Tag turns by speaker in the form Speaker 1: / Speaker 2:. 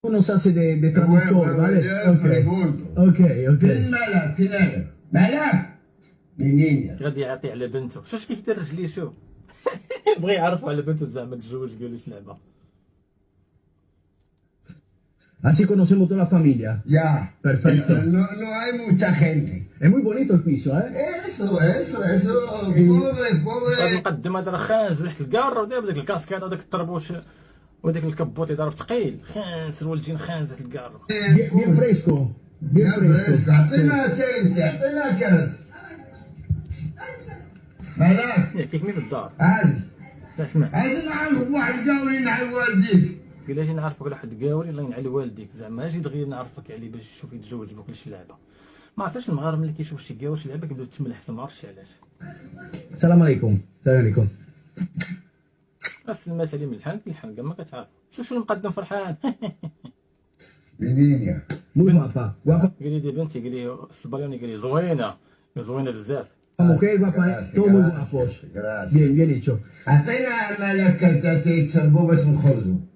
Speaker 1: Uno sa se de traductor, ¿vale? Ok.
Speaker 2: مالك منين
Speaker 3: غادي يعطي على بنته. شوف كيدير رجليه، شوف بغى يعرفوا على بنته زعما تزوج قالوا شي لعبه.
Speaker 1: Así conocemos toda la familia.
Speaker 2: Ya.
Speaker 1: Perfecto.
Speaker 2: No hay mucha gente.
Speaker 1: Es muy bonito el piso, ¿eh?
Speaker 2: Eso. Pobre.
Speaker 3: غادي نقدم هذا راه خانز ريحه الكار، ودابا داك الكاسكاد وداك الطربوش وداك الكبوط يضرب ثقيل، خانس الوالدين خانزه الكار.
Speaker 1: Bien fresco. Bien fresco.
Speaker 2: اعطينا تنتي، اعطينا كاس. مالك
Speaker 3: ياك مين الدار
Speaker 2: عازل.
Speaker 3: اسمع،
Speaker 2: عايزين نعرف واحد قاوري نحل والديك.
Speaker 3: قال اجي نعرفك على واحد قاوري الله ينعل والديك، زعما اجي دغيا نعرفك عليه باش تشوف يتزوج بك لشي لعبه. ما عرفتش المغاربه ملي كيشوفوا شي قاور شي لعبه كيبداو تملح حسن، ما عرفتش علاش.
Speaker 1: Salam alaikum. Salam alaikum.
Speaker 3: السلمات عليه من الحلقه كاع ما كتعرف. شوف المقدم فرحان.
Speaker 2: منين يا؟
Speaker 1: Muy guapa. Guapa
Speaker 3: قال لي دي بنتي، قال لي الصبريوني، قال لي زوينه بزاف.
Speaker 1: mujer, guapa, todo muy guapos. Bien hecho.
Speaker 2: اعطينا مالك تشربوا باش نخرجوا.